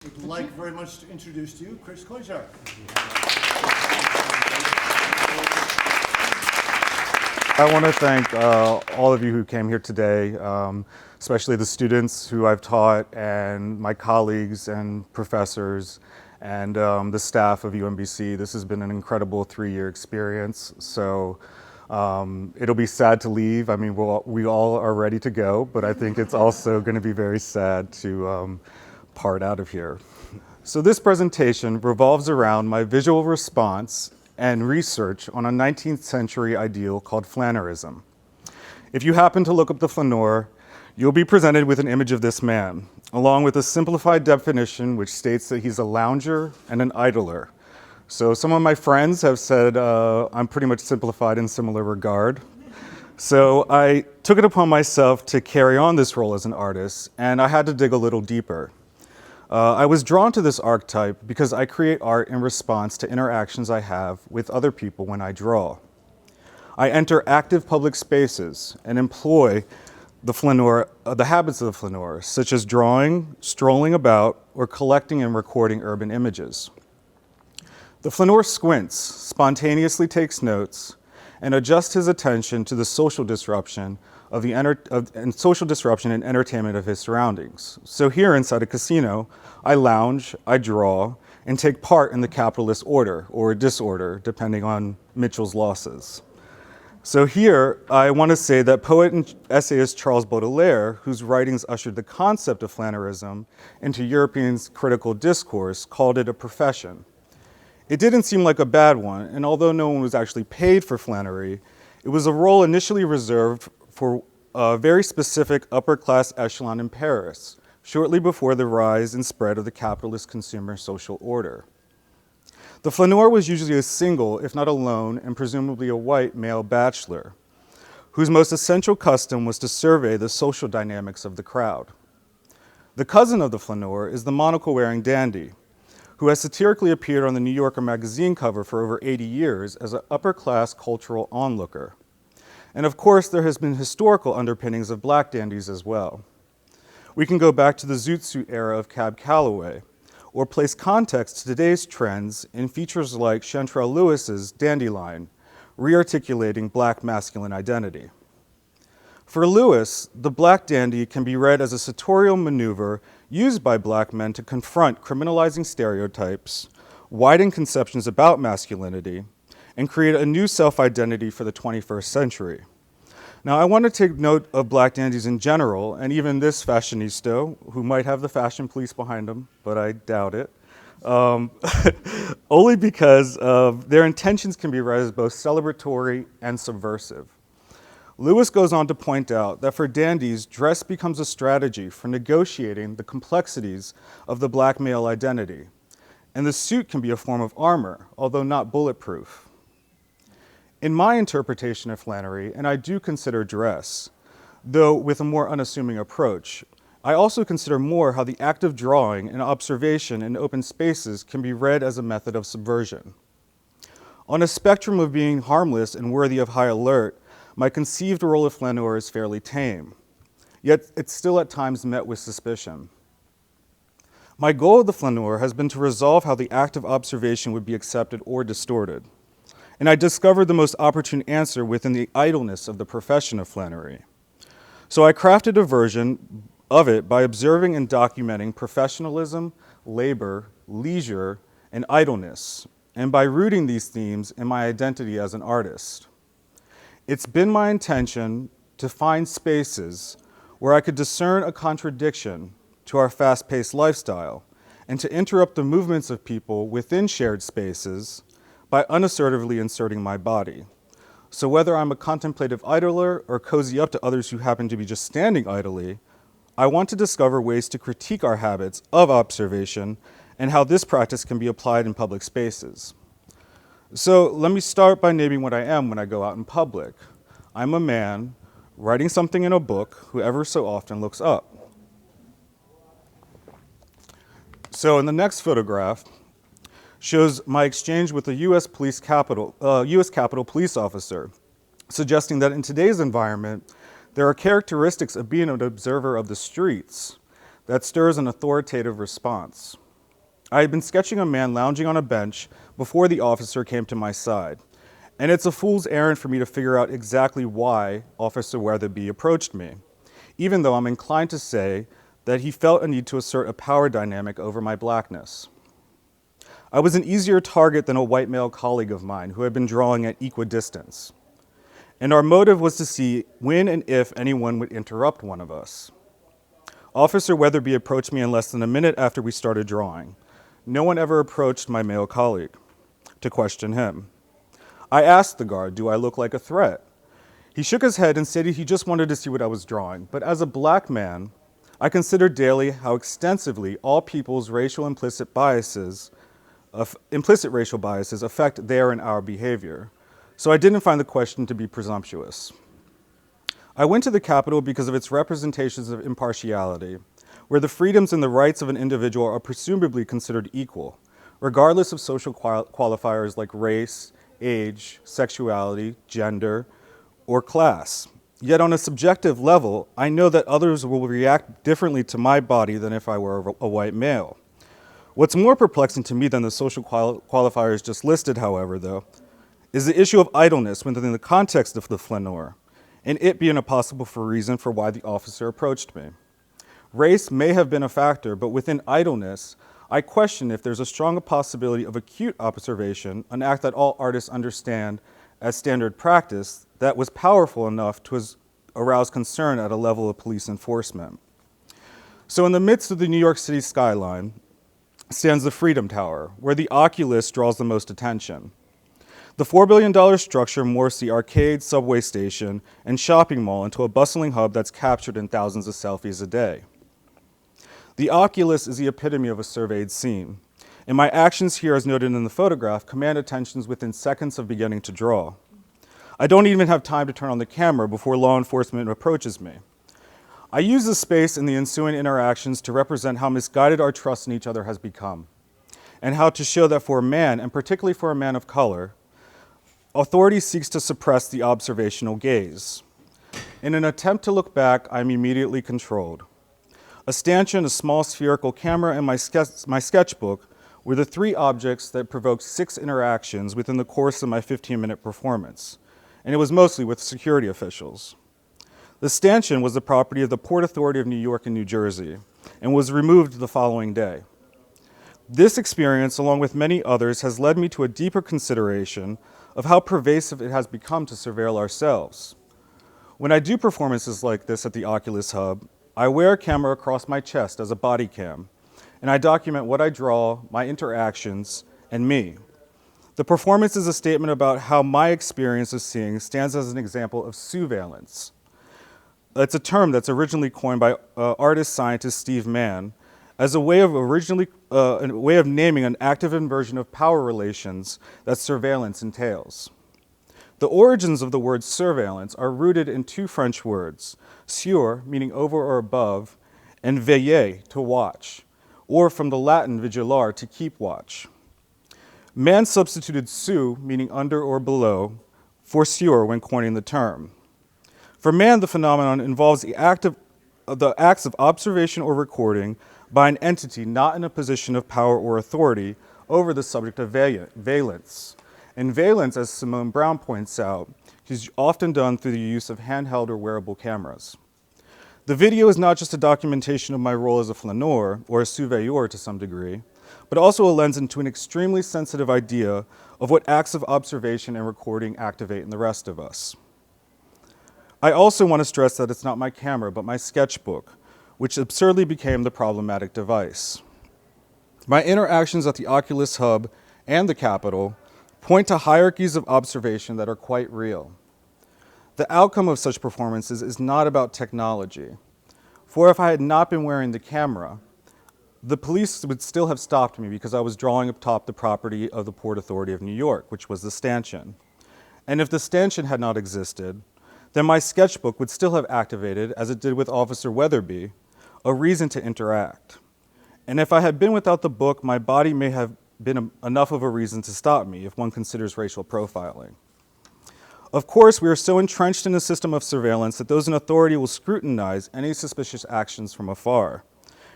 Would like very much to introduce to you Chris Kojar. I want to thank all of you who came here today, especially the students who I've taught and my colleagues and professors and the staff of UMBC. This has been an incredible 3-year experience. So it'll be sad to leave. I mean, we all are ready to go, but I think it's also going to be very sad to part out of here. So this presentation revolves around my visual response and research on a 19th century ideal called flâneurism. If you happen to look up the Flaneur, you'll be presented with an image of this man, along with a simplified definition which states that he's a lounger and an idler. So some of my friends have said I'm pretty much simplified in similar regard. So I took it upon myself to carry on this role as an artist, and I had to dig a little deeper. I was drawn to this archetype because I create art in response to interactions I have with other people when I draw. I enter active public spaces and employ the habits of the flaneur, such as drawing, strolling about, or collecting and recording urban images. The flaneur squints, spontaneously takes notes, and adjusts his attention to the social disruption social disruption and entertainment of his surroundings. So here inside a casino, I lounge, I draw, and take part in the capitalist order or disorder, depending on Mitchell's losses. So here, I want to say that poet and essayist Charles Baudelaire, whose writings ushered the concept of flâneurism into European critical discourse, called it a profession. It didn't seem like a bad one, and although no one was actually paid for flânery, it was a role initially reserved for a very specific upper-class echelon in Paris, shortly before the rise and spread of the capitalist consumer social order. The flaneur was usually a single, if not alone, and presumably a white male bachelor, whose most essential custom was to survey the social dynamics of the crowd. The cousin of the flaneur is the monocle-wearing dandy, who has satirically appeared on the New Yorker magazine cover for over 80 years as an upper-class cultural onlooker. And of course, there has been historical underpinnings of black dandies as well. We can go back to the zoot suit era of Cab Calloway, or place context to today's trends in features like Chantrell Lewis's Dandelion, re-articulating black masculine identity. For Lewis, the black dandy can be read as a sartorial maneuver used by black men to confront criminalizing stereotypes, widen conceptions about masculinity, and create a new self-identity for the 21st century. Now, I want to take note of black dandies in general, and even this fashionista, who might have the fashion police behind him, but I doubt it, only because their intentions can be read as both celebratory and subversive. Lewis goes on to point out that for dandies, dress becomes a strategy for negotiating the complexities of the black male identity, and the suit can be a form of armor, although not bulletproof. In my interpretation of flânery, and I do consider dress, though with a more unassuming approach, I also consider more how the act of drawing and observation in open spaces can be read as a method of subversion. On a spectrum of being harmless and worthy of high alert, my conceived role of flaneur is fairly tame, yet it's still at times met with suspicion. My goal of the flaneur has been to resolve how the act of observation would be accepted or distorted. And I discovered the most opportune answer within the idleness of the profession of flânery. So I crafted a version of it by observing and documenting professionalism, labor, leisure, and idleness, and by rooting these themes in my identity as an artist. It's been my intention to find spaces where I could discern a contradiction to our fast-paced lifestyle and to interrupt the movements of people within shared spaces by unassertively inserting my body. So whether I'm a contemplative idler or cozy up to others who happen to be just standing idly, I want to discover ways to critique our habits of observation and how this practice can be applied in public spaces. So let me start by naming what I am when I go out in public. I'm a man writing something in a book who ever so often looks up. So in the next photograph, shows my exchange with a U.S. Capitol police officer, suggesting that in today's environment, there are characteristics of being an observer of the streets that stirs an authoritative response. I had been sketching a man lounging on a bench before the officer came to my side, and it's a fool's errand for me to figure out exactly why Officer Weatherby approached me, even though I'm inclined to say that he felt a need to assert a power dynamic over my blackness. I was an easier target than a white male colleague of mine who had been drawing at equidistance, and our motive was to see when and if anyone would interrupt one of us. Officer Weatherby approached me in less than a minute after we started drawing. No one ever approached my male colleague to question him. I asked the guard, "Do I look like a threat?" He shook his head and stated he just wanted to see what I was drawing, but as a black man, I consider daily how extensively all people's implicit racial biases affect their and our behavior, so I didn't find the question to be presumptuous. I went to the Capitol because of its representations of impartiality, where the freedoms and the rights of an individual are presumably considered equal, regardless of social qualifiers like race, age, sexuality, gender, or class. Yet on a subjective level, I know that others will react differently to my body than if I were a white male. What's more perplexing to me than the social qualifiers just listed, however, though, is the issue of idleness within the context of the flâneur, and it being a possible reason for why the officer approached me. Race may have been a factor, but within idleness, I question if there's a stronger possibility of acute observation, an act that all artists understand as standard practice, that was powerful enough to arouse concern at a level of police enforcement. So in the midst of the New York City skyline stands the Freedom Tower, where the oculist draws the most attention. The $4 billion structure morphs the arcade, subway station, and shopping mall into a bustling hub that's captured in thousands of selfies a day. The oculus is the epitome of a surveyed scene, and my actions here, as noted in the photograph, command attentions within seconds of beginning to draw. I don't even have time to turn on the camera before law enforcement approaches me. I use the space and the ensuing interactions to represent how misguided our trust in each other has become, and how to show that for a man, and particularly for a man of color, authority seeks to suppress the observational gaze. In an attempt to look back, I'm immediately controlled. A stanchion, a small spherical camera, and my sketchbook were the three objects that provoked 6 interactions within the course of my 15-minute performance, and it was mostly with security officials. The stanchion was the property of the Port Authority of New York and New Jersey, and was removed the following day. This experience, along with many others, has led me to a deeper consideration of how pervasive it has become to surveil ourselves. When I do performances like this at the Oculus Hub, I wear a camera across my chest as a body cam, and I document what I draw, my interactions, and me. The performance is a statement about how my experience of seeing stands as an example of surveillance. It's a term that's originally coined by artist-scientist Steve Mann as a way of naming an active inversion of power relations that surveillance entails. The origins of the word surveillance are rooted in 2 French words, sur, meaning over or above, and veiller, to watch, or from the Latin vigilare, to keep watch. Man substituted sous, meaning under or below, for sur when coining the term. For man, the phenomenon involves the acts of observation or recording by an entity not in a position of power or authority over the subject of valence. And valence, as Simone Brown points out, is often done through the use of handheld or wearable cameras. The video is not just a documentation of my role as a flâneur, or a surveilleur to some degree, but also a lens into an extremely sensitive idea of what acts of observation and recording activate in the rest of us. I also want to stress that it's not my camera, but my sketchbook, which absurdly became the problematic device. My interactions at the Oculus Hub and the Capitol point to hierarchies of observation that are quite real. The outcome of such performances is not about technology, for if I had not been wearing the camera, the police would still have stopped me because I was drawing atop the property of the Port Authority of New York, which was the stanchion. And if the stanchion had not existed, then my sketchbook would still have activated, as it did with Officer Weatherby, a reason to interact. And if I had been without the book, my body may have been enough of a reason to stop me if one considers racial profiling. Of course, we are so entrenched in a system of surveillance that those in authority will scrutinize any suspicious actions from afar,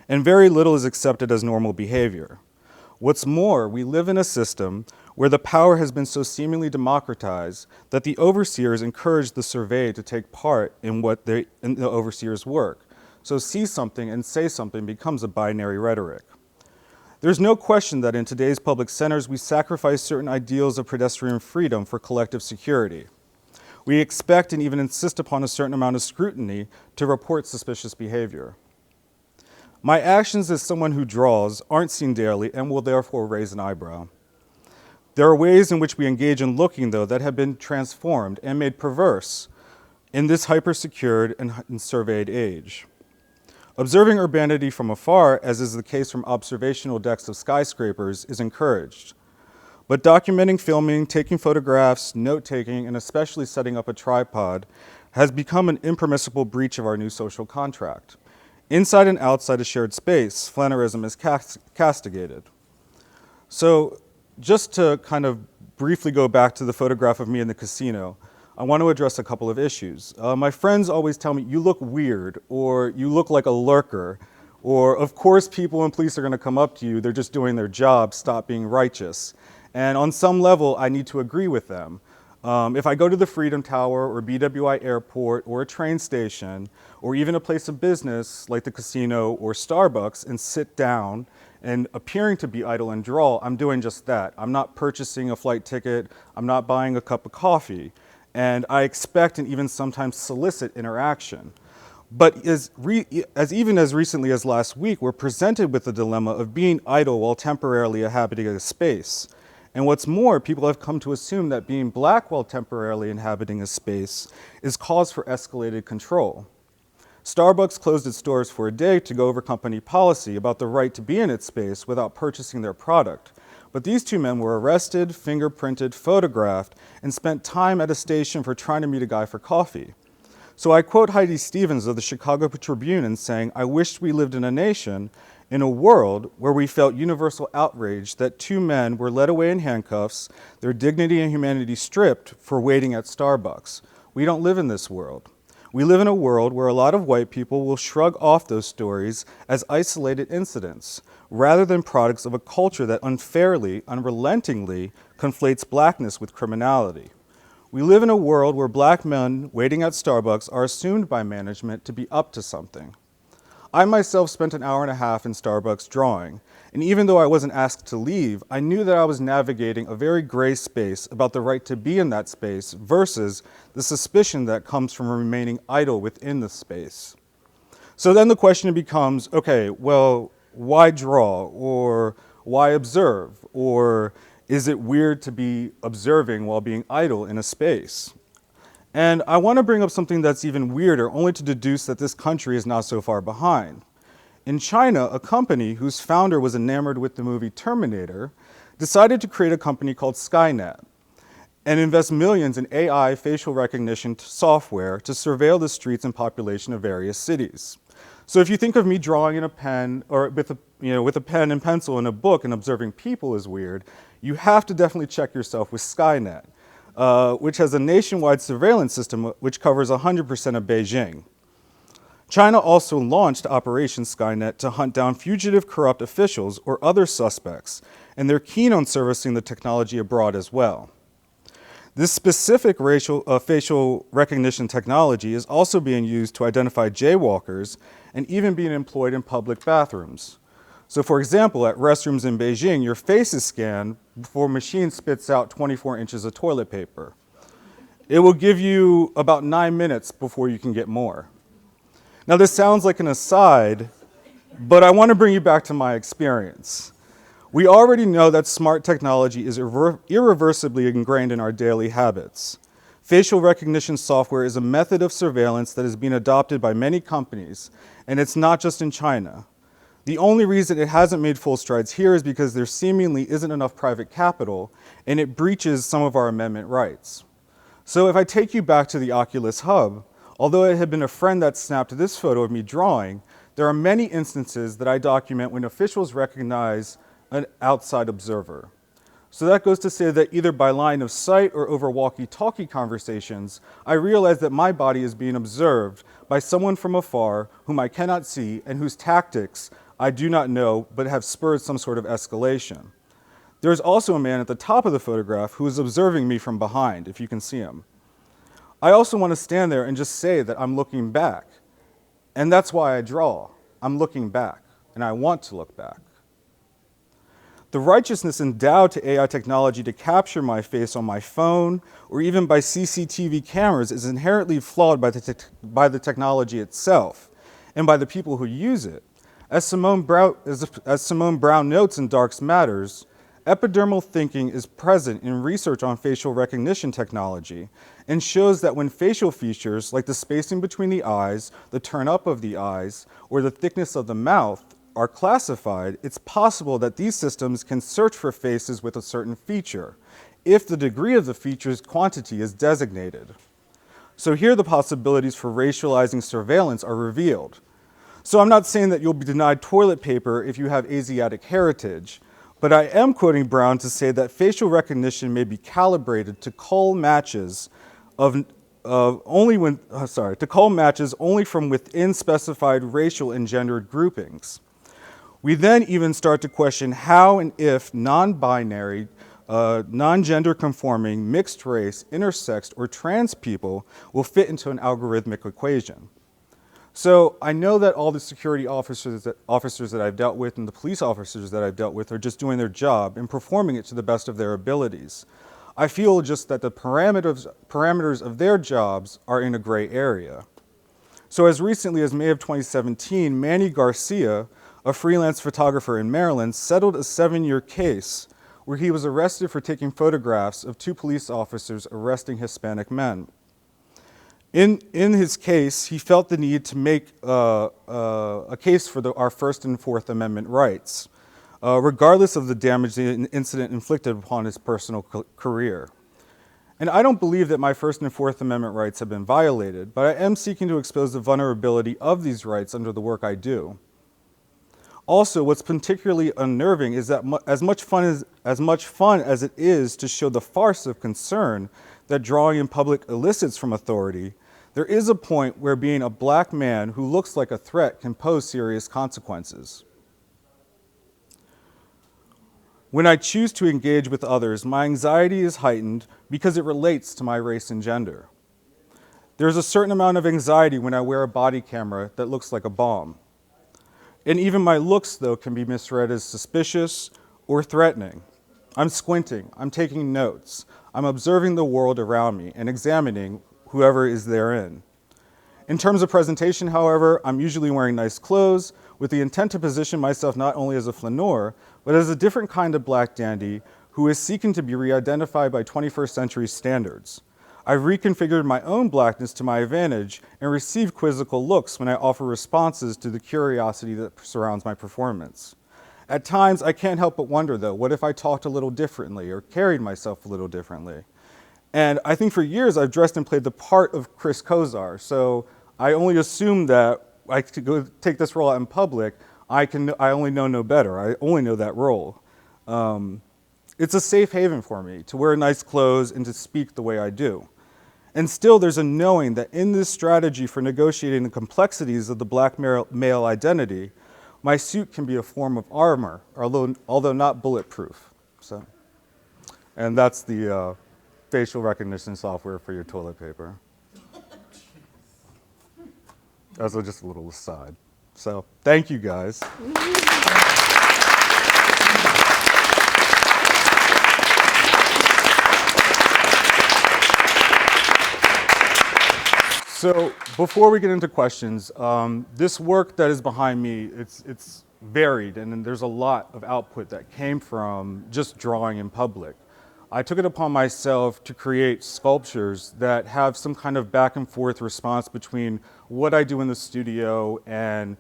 and very little is accepted as normal behavior. What's more, we live in a system where the power has been so seemingly democratized that the overseers encourage the surveyed to take part in the overseer's work. So see something and say something becomes a binary rhetoric. There's no question that in today's public centers, we sacrifice certain ideals of pedestrian freedom for collective security. We expect and even insist upon a certain amount of scrutiny to report suspicious behavior. My actions as someone who draws aren't seen daily and will therefore raise an eyebrow. There are ways in which we engage in looking, though, that have been transformed and made perverse in this hyper-secured and surveyed age. Observing urbanity from afar, as is the case from observational decks of skyscrapers, is encouraged. But documenting, filming, taking photographs, note-taking, and especially setting up a tripod has become an impermissible breach of our new social contract. Inside and outside a shared space, flâneurism is castigated. So just to kind of briefly go back to the photograph of me in the casino, I want to address a couple of issues. My friends always tell me, you look weird, or you look like a lurker, or of course people and police are going to come up to you, they're just doing their job, stop being righteous. And on some level, I need to agree with them. If I go to the Freedom Tower or BWI Airport or a train station or even a place of business like the casino or Starbucks and sit down and appearing to be idle and draw, I'm doing just that. I'm not purchasing a flight ticket. I'm not buying a cup of coffee. And I expect and even sometimes solicit interaction. But even as recently as last week, we're presented with the dilemma of being idle while temporarily inhabiting a space. And what's more, people have come to assume that being black while temporarily inhabiting a space is cause for escalated control. Starbucks closed its doors for a day to go over company policy about the right to be in its space without purchasing their product. But these two men were arrested, fingerprinted, photographed, and spent time at a station for trying to meet a guy for coffee. So I quote Heidi Stevens of the Chicago Tribune in saying, "I wished we lived in a nation, in a world where we felt universal outrage that two men were led away in handcuffs, their dignity and humanity stripped for waiting at Starbucks. We don't live in this world. We live in a world where a lot of white people will shrug off those stories as isolated incidents, rather than products of a culture that unfairly, unrelentingly conflates blackness with criminality. We live in a world where black men waiting at Starbucks are assumed by management to be up to something. I myself spent an hour and a half in Starbucks drawing, and even though I wasn't asked to leave, I knew that I was navigating a very gray space about the right to be in that space versus the suspicion that comes from remaining idle within the space. So then the question becomes, okay, well, why draw, or why observe, or is it weird to be observing while being idle in a space? And I want to bring up something that's even weirder, only to deduce that this country is not so far behind. In China, a company whose founder was enamored with the movie Terminator decided to create a company called Skynet and invest millions in AI facial recognition software to surveil the streets and population of various cities. So if you think of me drawing in a pen or with a pen and pencil in a book and observing people is weird, you have to definitely check yourself with Skynet, which has a nationwide surveillance system which covers 100% of Beijing. China also launched Operation Skynet to hunt down fugitive corrupt officials or other suspects, and they're keen on servicing the technology abroad as well. This specific facial recognition technology is also being used to identify jaywalkers and even being employed in public bathrooms. So for example, at restrooms in Beijing, your face is scanned before a machine spits out 24 inches of toilet paper. It will give you about 9 minutes before you can get more. Now this sounds like an aside, but I want to bring you back to my experience. We already know that smart technology is irreversibly ingrained in our daily habits. Facial recognition software is a method of surveillance that is being adopted by many companies, and it's not just in China. The only reason it hasn't made full strides here is because there seemingly isn't enough private capital, and it breaches some of our amendment rights. So if I take you back to the Oculus Hub, although it had been a friend that snapped this photo of me drawing, there are many instances that I document when officials recognize an outside observer. So that goes to say that either by line of sight or over walkie-talkie conversations, I realize that my body is being observed by someone from afar whom I cannot see and whose tactics I do not know, but have spurred some sort of escalation. There is also a man at the top of the photograph who is observing me from behind, if you can see him. I also want to stand there and just say that I'm looking back. And that's why I draw. I'm looking back, and I want to look back. The righteousness endowed to AI technology to capture my face on my phone or even by CCTV cameras is inherently flawed by the technology itself and by the people who use it. As Simone Brown notes in Dark Matters, epidermal thinking is present in research on facial recognition technology and shows that when facial features like the spacing between the eyes, the turn up of the eyes, or the thickness of the mouth are classified, it's possible that these systems can search for faces with a certain feature if the degree of the feature's quantity is designated. So here the possibilities for racializing surveillance are revealed. So I'm not saying that you'll be denied toilet paper if you have Asiatic heritage, but I am quoting Brown to say that facial recognition may be calibrated to call matches only from within specified racial and gendered groupings. We then even start to question how and if non-binary, non-gender conforming, mixed race, intersexed, or trans people will fit into an algorithmic equation. So I know that all the security officers that I've dealt with and the police officers that I've dealt with are just doing their job and performing it to the best of their abilities. I feel just that the parameters of their jobs are in a gray area. So as recently as May of 2017, Manny Garcia, a freelance photographer in Maryland, settled a 7-year case where he was arrested for taking photographs of 2 police officers arresting Hispanic men. In his case, he felt the need to make a case for our First and Fourth Amendment rights, regardless of the damage the incident inflicted upon his personal career. And I don't believe that my First and Fourth Amendment rights have been violated, but I am seeking to expose the vulnerability of these rights under the work I do. Also, what's particularly unnerving is that as much fun as it is to show the farce of concern that drawing in public elicits from authority, there is a point where being a black man who looks like a threat can pose serious consequences. When I choose to engage with others, my anxiety is heightened because it relates to my race and gender. There's a certain amount of anxiety when I wear a body camera that looks like a bomb. And even my looks, though, can be misread as suspicious or threatening. I'm squinting, I'm taking notes, I'm observing the world around me and examining whoever is therein. In terms of presentation, however, I'm usually wearing nice clothes with the intent to position myself not only as a flaneur, but as a different kind of black dandy who is seeking to be re-identified by 21st century standards. I've reconfigured my own blackness to my advantage and receive quizzical looks when I offer responses to the curiosity that surrounds my performance. At times, I can't help but wonder, though, what if I talked a little differently or carried myself a little differently? And I think for years I've dressed and played the part of Chris Kozar, so I only assumed that I could go take this role out in public. I only know no better. I only know that role. It's a safe haven for me to wear nice clothes and to speak the way I do. And still there's a knowing that in this strategy for negotiating the complexities of the black male identity, my suit can be a form of armor, although not bulletproof. So, and that's the facial recognition software for your toilet paper. That's just a little aside. So, thank you guys. So before we get into questions, this work that is behind me, it's varied, and there's a lot of output that came from just drawing in public. I took it upon myself to create sculptures that have some kind of back and forth response between what I do in the studio and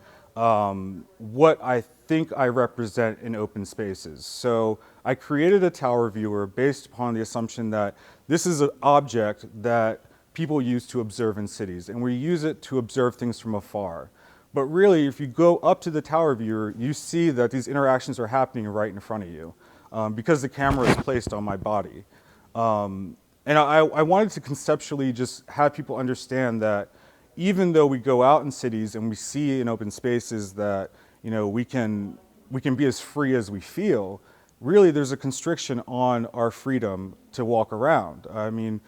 what I think I represent in open spaces. So I created a tower viewer based upon the assumption that this is an object that people use to observe in cities, and we use it to observe things from afar. But really, if you go up to the tower viewer, you see that these interactions are happening right in front of you because the camera is placed on my body. And I wanted to conceptually just have people understand that even though we go out in cities and we see in open spaces that we can be as free as we feel. Really, there's a constriction on our freedom to walk around. I mean,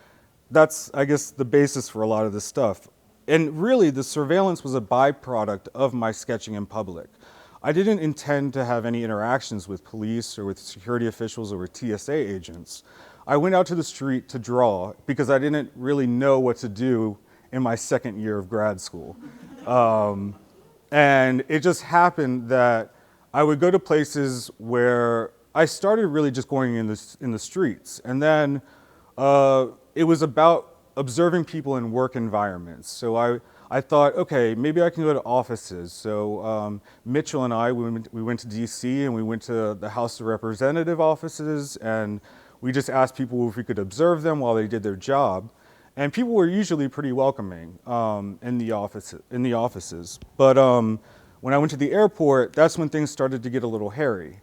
that's, I guess, the basis for a lot of this stuff. And really, the surveillance was a byproduct of my sketching in public. I didn't intend to have any interactions with police or with security officials or with TSA agents. I went out to the street to draw because I didn't really know what to do in my second year of grad school. And it just happened that I would go to places where I started really just going in the streets. And then it was about observing people in work environments. So I thought, okay, maybe I can go to offices. So Mitchell and I, we went to DC and we went to the House of Representative offices, and we just asked people if we could observe them while they did their job. And people were usually pretty welcoming in the offices. But when I went to the airport, that's when things started to get a little hairy.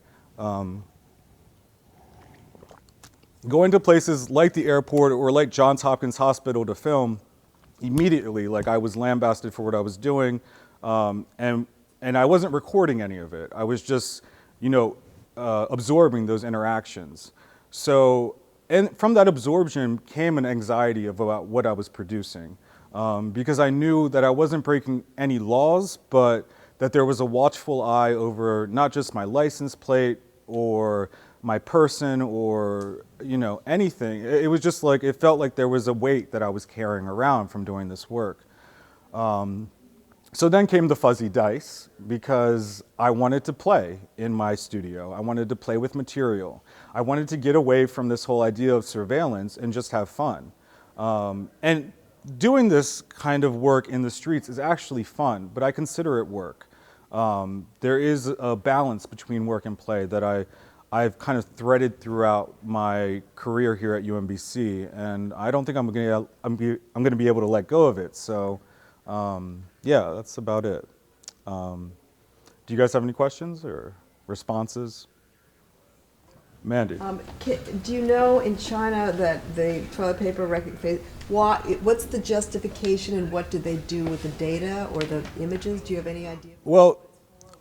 Going to places like the airport or like Johns Hopkins Hospital to film, immediately, like, I was lambasted for what I was doing, and I wasn't recording any of it. I was just, absorbing those interactions. So, and from that absorption came an anxiety about what I was producing, because I knew that I wasn't breaking any laws, but that there was a watchful eye over not just my license plate or my person or anything. It was just like, it felt like there was a weight that I was carrying around from doing this work. So then came the fuzzy dice, because I wanted to play in my studio. I wanted to play with material. I wanted to get away from this whole idea of surveillance and just have fun. And doing this kind of work in the streets is actually fun, but I consider it work. There is a balance between work and play that I've kind of threaded throughout my career here at UMBC, and I don't think I'm going to be able to let go of it. So, yeah, that's about it. Do you guys have any questions or responses? Mandy. Do you know in China that the toilet paper what's the justification and what do they do with the data or the images? Do you have any idea? Well,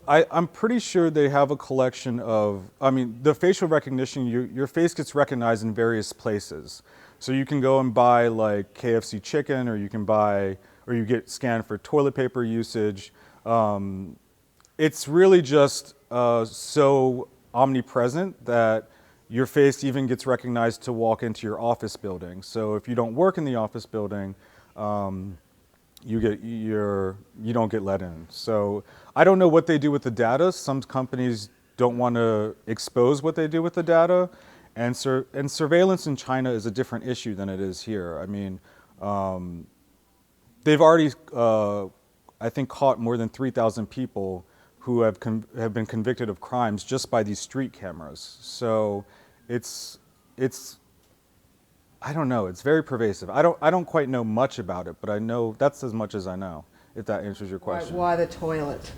I'm pretty sure they have a collection of, the facial recognition, your face gets recognized in various places. So you can go and buy like KFC chicken, or you get scanned for toilet paper usage. It's really just so omnipresent that your face even gets recognized to walk into your office building. So if you don't work in the office building, you don't get let in. So I don't know what they do with the data. Some companies don't want to expose what they do with the data, and surveillance in China is a different issue than it is here. I mean, they've already, I think, caught more than 3,000 people who have been convicted of crimes just by these street cameras. So it's I don't know. It's very pervasive. I don't quite know much about it, but I know that's as much as I know, if that answers your question. Why the toilet?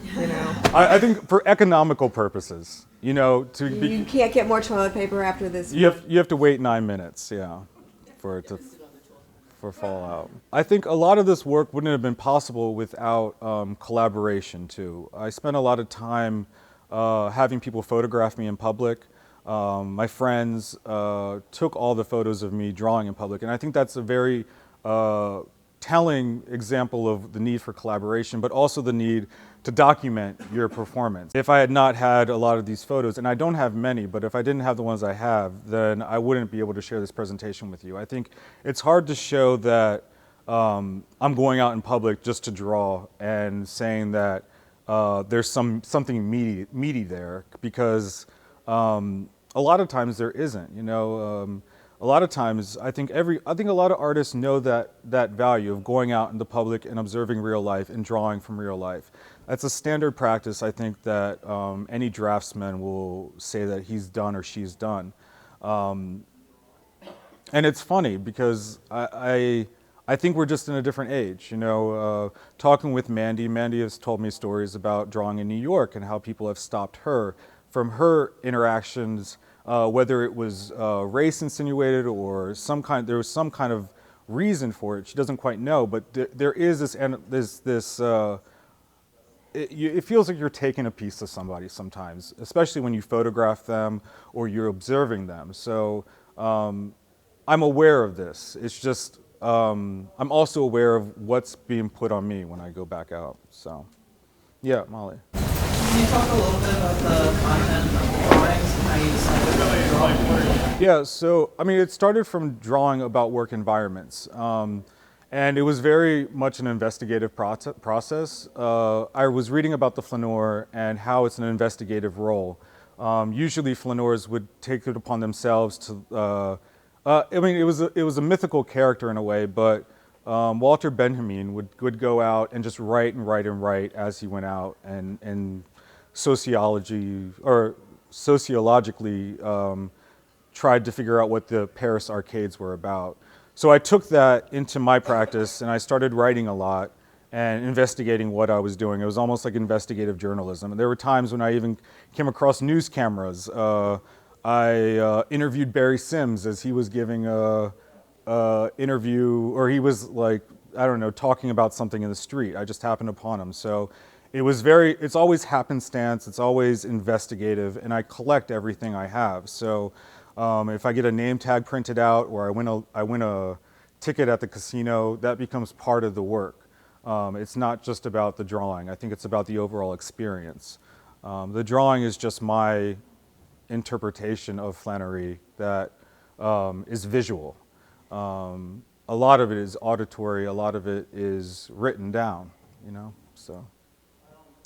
I think for economical purposes, you can't get more toilet paper after this. You have to wait 9 minutes, yeah, for it to fall out. I think a lot of this work wouldn't have been possible without collaboration too. I spent a lot of time having people photograph me in public. My friends took all the photos of me drawing in public, and I think that's a very telling example of the need for collaboration, but also the need to document your performance. If I had not had a lot of these photos, and I don't have many, but if I didn't have the ones I have, then I wouldn't be able to share this presentation with you. I think it's hard to show that I'm going out in public just to draw and saying that there's something meaty there, because a lot of times there isn't. A lot of times, I think a lot of artists know that value of going out in the public and observing real life and drawing from real life. That's a standard practice, I think, that any draftsman will say that he's done or she's done. And it's funny because I think we're just in a different age. Talking with Mandy has told me stories about drawing in New York and how people have stopped her from her interactions, whether it was race insinuated or there was some kind of reason for it. She doesn't quite know, but there is this it feels like you're taking a piece of somebody sometimes, especially when you photograph them or you're observing them. So I'm aware of this. It's just, I'm also aware of what's being put on me when I go back out. So, yeah, Molly. Can you talk a little bit about the content of the drawings and how you decided to draw? Yeah, so, I mean, it started from drawing about work environments. And it was very much an investigative process. I was reading about the flâneur and how it's an investigative role. Usually flâneurs would take it upon themselves to, I mean, it was a mythical character in a way, but Walter Benjamin would go out and just write and write and write as he went out, and sociologically tried to figure out what the Paris arcades were about. So I took that into my practice and I started writing a lot and investigating what I was doing. It was almost like investigative journalism. And there were times when I even came across news cameras. I interviewed Barry Sims as he was giving a interview, or he was like, I don't know, talking about something in the street. I just happened upon him. So it's always happenstance, it's always investigative, and I collect everything I have. So if I get a name tag printed out or I win a ticket at the casino, that becomes part of the work. It's not just about the drawing. I think it's about the overall experience. The drawing is just my interpretation of flâneurie that is visual. A lot of it is auditory, a lot of it is written down, you know, so,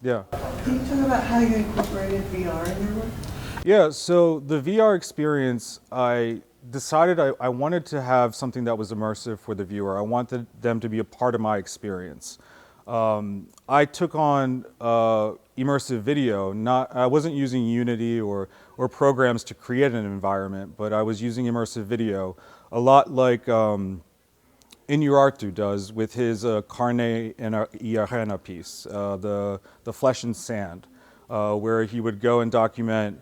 yeah. Can you talk about how you incorporated VR in your work? Yeah, so the VR experience, I decided I wanted to have something that was immersive for the viewer. I wanted them to be a part of my experience. I took on immersive video. I wasn't using Unity or programs to create an environment, but I was using immersive video, a lot like Iñárritu does with his Carne y Arena piece, the Flesh and Sand, where he would go and document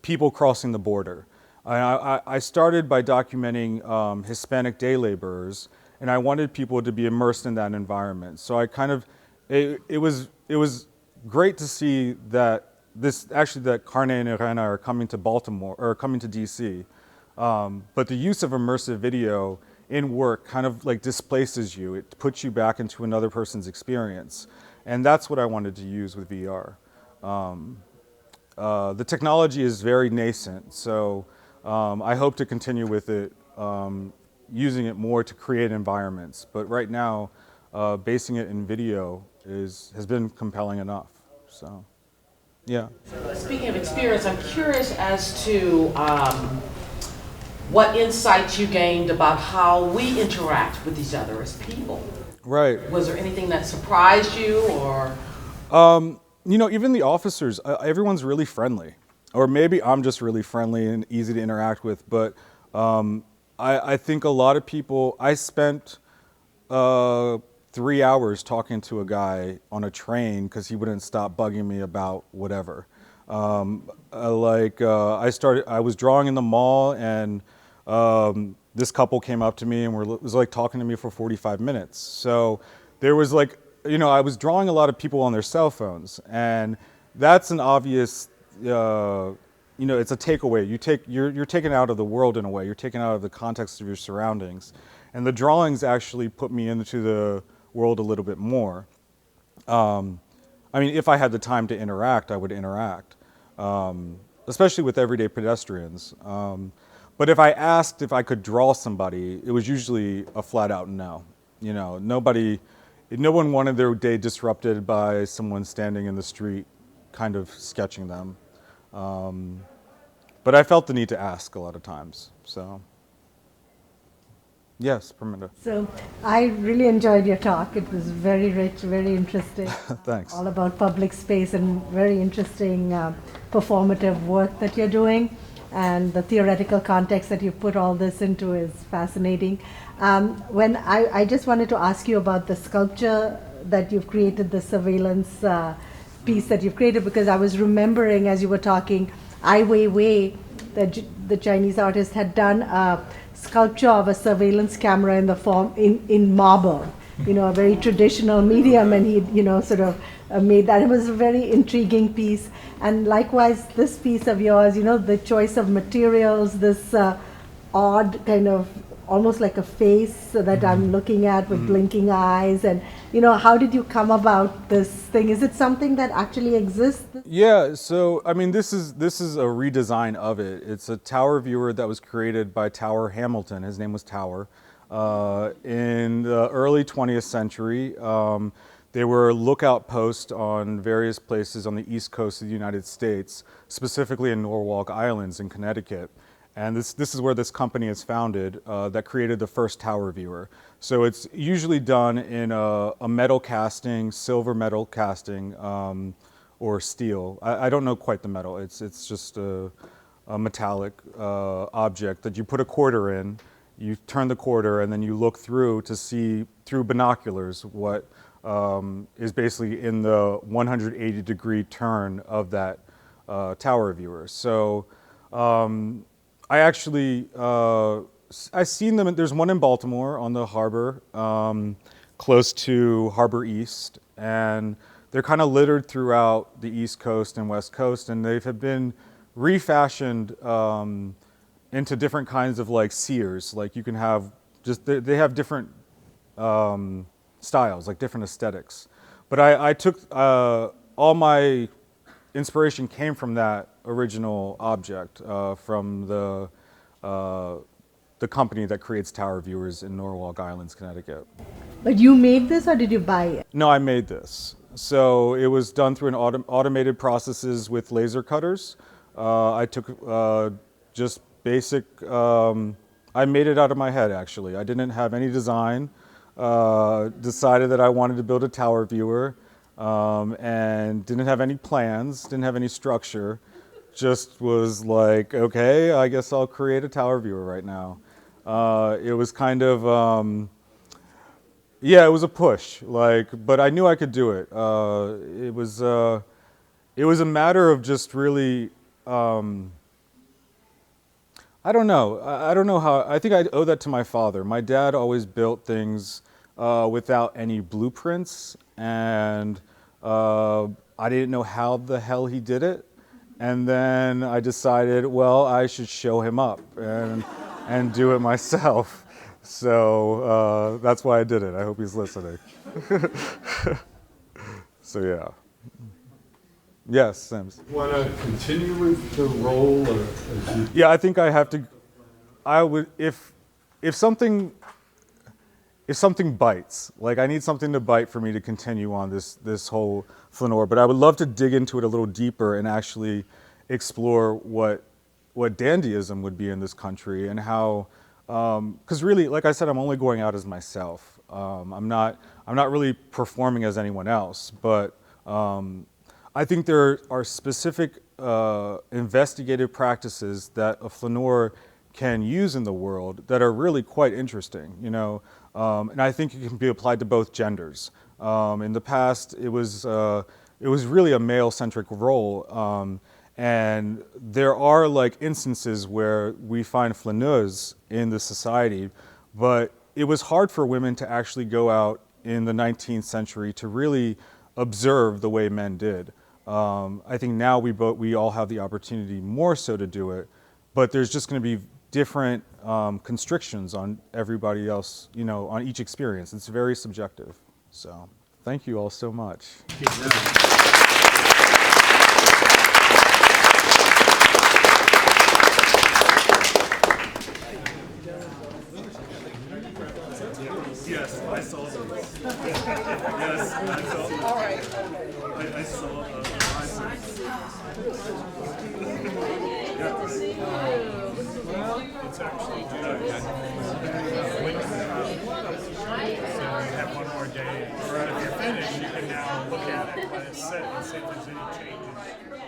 people crossing the border. I started by documenting Hispanic day laborers, and I wanted people to be immersed in that environment. So I kind of, it was great to see that that Carne and Arena are coming to Baltimore, or coming to DC. But the use of immersive video in work kind of like displaces you. It puts you back into another person's experience. And that's what I wanted to use with VR. The technology is very nascent, so I hope to continue with it, using it more to create environments. But right now, basing it in video has been compelling enough, so, yeah. Speaking of experience, I'm curious as to what insights you gained about how we interact with each other as people. Right. Was there anything that surprised you, or? You know, even the officers, everyone's really friendly. Or maybe I'm just really friendly and easy to interact with, but I think a lot of people, I spent 3 hours talking to a guy on a train because he wouldn't stop bugging me about whatever. I was drawing in the mall, and this couple came up to me and was like talking to me for 45 minutes. So there was like, you know, I was drawing a lot of people on their cell phones, and that's an obvious, you know, it's a takeaway. You're taken out of the world in a way. You're taken out of the context of your surroundings. And the drawings actually put me into the world a little bit more. I mean, if I had the time to interact, I would interact, especially with everyday pedestrians. But if I asked if I could draw somebody, it was usually a flat out no. You know, no one wanted their day disrupted by someone standing in the street kind of sketching them. But I felt the need to ask a lot of times, so. Yes, Perminda. So I really enjoyed your talk. It was very rich, very interesting. Thanks. All about public space and very interesting performative work that you're doing. And the theoretical context that you put all this into is fascinating. When I just wanted to ask you about the sculpture that you've created, the surveillance piece that you've created, because I was remembering as you were talking, Ai Weiwei, the Chinese artist, had done a sculpture of a surveillance camera in marble. a very traditional medium, and he, sort of made that. It was a very intriguing piece. And likewise, this piece of yours, the choice of materials, this odd kind of, almost like a face that I'm looking at with blinking eyes, and how did you come about this thing? Is it something that actually exists? Yeah, so I mean, this is a redesign of it. It's a tower viewer that was created by Tower Hamilton. His name was Tower. In the early 20th century, they were lookout posts on various places on the east coast of the United States, specifically in Norwalk Islands in Connecticut. And this is where this company is founded that created the first tower viewer. So it's usually done in a metal casting, silver metal casting, or steel. I don't know quite the metal. It's just a metallic object that you put a quarter in, you turn the quarter, and then you look through to see through binoculars what is basically in the 180-degree turn of that tower viewer. So I actually, I've seen them, there's one in Baltimore on the harbor, close to Harbor East, and they're kind of littered throughout the East Coast and West Coast, and they have been refashioned into different kinds of like seers. Like you can have they have different styles, like different aesthetics. But I took, all my inspiration came from that original object, from the company that creates tower viewers in Norwalk Islands, Connecticut. But you made this, or did you buy it? No, I made this. So it was done through an automated processes with laser cutters. I took just basic, I made it out of my head actually. I didn't have any design. Decided that I wanted to build a tower viewer, and didn't have any plans, didn't have any structure. Just was like, okay, I guess I'll create a tower viewer right now. It was kind of, yeah, it was a push, but I knew I could do it. It was a matter of just really, I don't know. I don't know how, I think I owe that to my father. My dad always built things without any blueprints, and I didn't know how the hell he did it. And then I decided, well, I should show him up and do it myself. So that's why I did it. I hope he's listening. So yeah. Yes, Sims. Want to continue with the role? Or yeah, I think I have to. I would if something bites, like I need something to bite for me to continue on this whole Flaneur. But I would love to dig into it a little deeper and actually explore what dandyism would be in this country, and how, because really, like I said, I'm only going out as myself. I'm not really performing as anyone else. But I think there are specific investigative practices that a flaneur can use in the world that are really quite interesting, and I think it can be applied to both genders. In the past, it was really a male-centric role, and there are like instances where we find flaneuses in the society, but it was hard for women to actually go out in the 19th century to really observe the way men did. I think now we all have the opportunity more so to do it, but there's just going to be different constrictions on everybody else, on each experience. It's very subjective. So thank you all so much. Yes, I saw those. Yes, I saw. All right. I saw it's actually good. So you have one more day. Or if you're finished, you can now look at it when it's set and see if there's any changes.